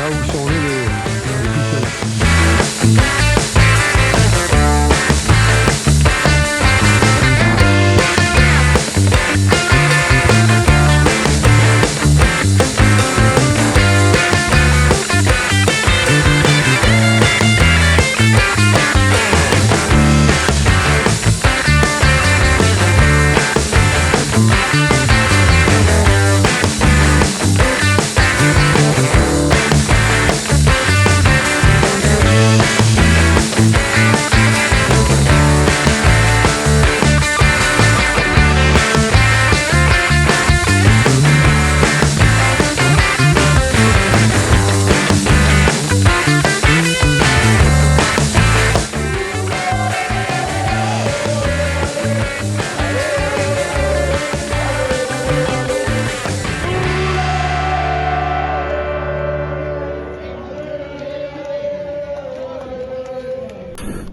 là où sont nés les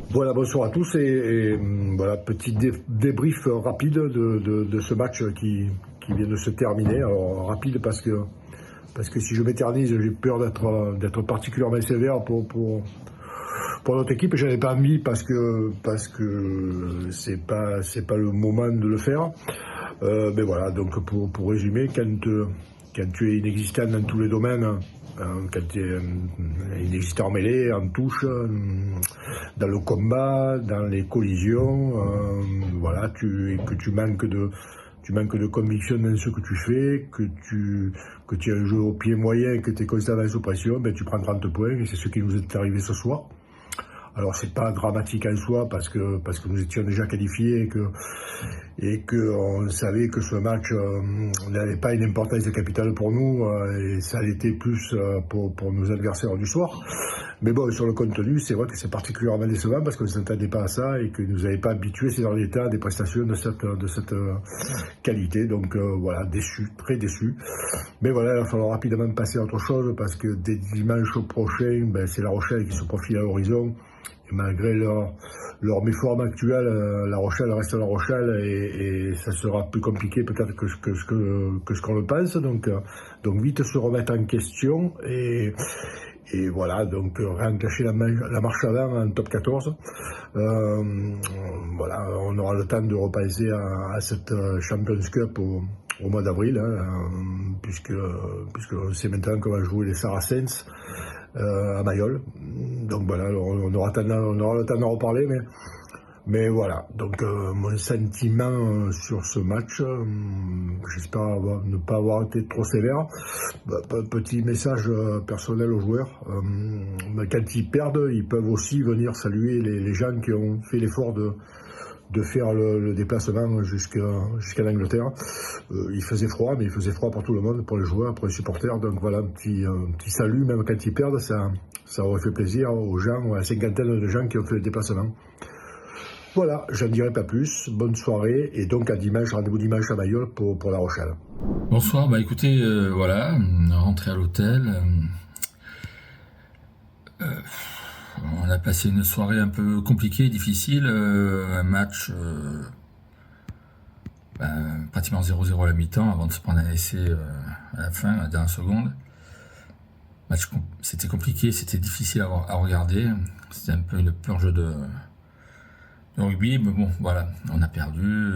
Voilà, bonsoir à tous et voilà, petit débrief rapide de ce match qui vient de se terminer. Alors rapide parce que si je m'éternise, j'ai peur d'être particulièrement sévère pour notre équipe. Je n'avais pas mis parce que c'est pas le moment de le faire. Mais voilà, donc pour résumer, quand tu es inexistant dans tous les domaines, quand tu es inexistant en mêlée, en touche, dans le combat, dans les collisions, voilà, que tu manques de conviction dans ce que tu fais, que tu as un jeu au pied moyen, que tu es constamment sous pression, ben tu prends 30 points et c'est ce qui nous est arrivé ce soir. Alors c'est pas dramatique en soi parce que nous étions déjà qualifiés et que on savait que ce match n'avait pas une importance capitale pour nous et ça l'était plus pour nos adversaires du soir. Mais bon, sur le contenu, c'est vrai que c'est particulièrement décevant parce qu'on ne s'attendait pas à ça et que nous n'avait pas habitués ces derniers temps à des prestations de cette qualité. Donc voilà, déçu, très déçu. Mais voilà, il va falloir rapidement passer à autre chose parce que dès dimanche prochain, ben, c'est La Rochelle qui se profile à l'horizon. Et malgré leur méforme actuelle, La Rochelle reste La Rochelle et ça sera plus compliqué peut-être que ce qu'on le pense. Donc vite se remettre en question et voilà, donc réenclencher la marche avant en top 14. Voilà, on aura le temps de repenser à cette Champions Cup au mois d'avril, puisque on sait maintenant qu'on va jouer les Saracens à Mayol. Donc voilà, on aura le temps d'en reparler, mais voilà. Donc mon sentiment sur ce match, j'espère ne pas avoir été trop sévère. Petit message personnel aux joueurs. Quand ils perdent, ils peuvent aussi venir saluer les gens qui ont fait l'effort de faire le déplacement jusqu'à l'Angleterre. Il faisait froid, mais il faisait froid pour tout le monde, pour les joueurs, pour les supporters. Donc voilà, un petit salut, même quand ils perdent, ça aurait fait plaisir aux gens, à la cinquantaine de gens qui ont fait le déplacement. Voilà, j'en dirai pas plus. Bonne soirée et donc à dimanche, rendez-vous dimanche à Mayol pour La Rochelle. Bonsoir, bah écoutez, voilà, rentré à l'hôtel. On a passé une soirée un peu compliquée, difficile, un match pratiquement 0-0 à la mi-temps avant de se prendre un essai à la fin, à la dernière seconde. C'était compliqué, c'était difficile à regarder, c'était un peu une purge de rugby, mais bon, voilà, on a perdu.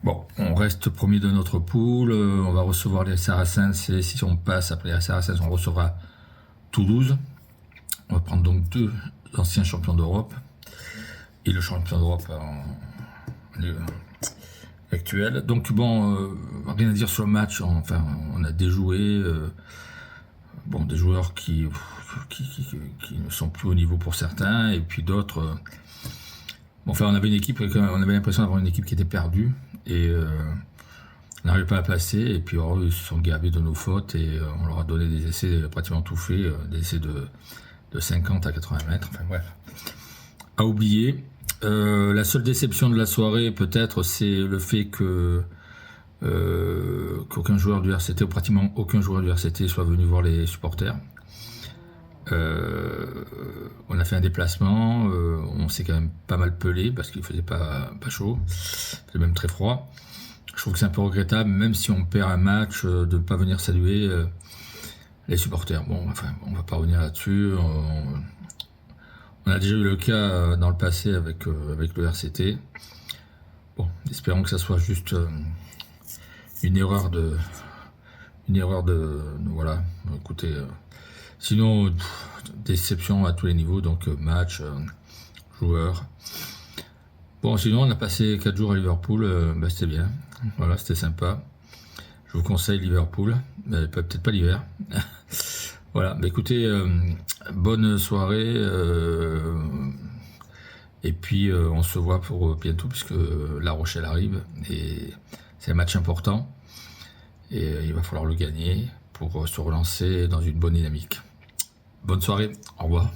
Bon, on reste premier de notre poule, on va recevoir les Saracens, et si on passe après les Saracens, on recevra Toulouse. On va prendre donc 2 anciens champions d'Europe et le champion d'Europe actuel. Donc bon, rien à dire sur le match. Enfin, on a déjoué. Des joueurs qui ne sont plus au niveau pour certains et puis d'autres. Enfin, on avait l'impression d'avoir une équipe qui était perdue et on n'arrivait pas à placer, et puis ils se sont gavés de nos fautes et on leur a donné des essais pratiquement tout faits, des essais de 50 à 80 mètres, enfin bref. À oublier. La seule déception de la soirée, peut-être, c'est le fait qu'aucun joueur du RCT, ou pratiquement aucun joueur du RCT, soit venu voir les supporters. On a fait un déplacement, on s'est quand même pas mal pelé parce qu'il faisait pas chaud, il faisait même très froid. Je trouve que c'est un peu regrettable, même si on perd un match, de ne pas venir saluer les supporters. Bon, enfin, on va pas revenir là-dessus. On a déjà eu le cas dans le passé avec le RCT. Bon, espérons que ça soit juste une erreur de voilà. Écoutez, sinon déception à tous les niveaux, donc match, joueurs. Bon, sinon on a passé 4 jours à Liverpool, c'était bien. Voilà, c'était sympa. Je vous conseille Liverpool, mais peut-être pas l'hiver. Voilà, bah écoutez, bonne soirée. Et puis on se voit pour bientôt puisque La Rochelle arrive et c'est un match important et il va falloir le gagner pour se relancer dans une bonne dynamique. Bonne soirée, au revoir.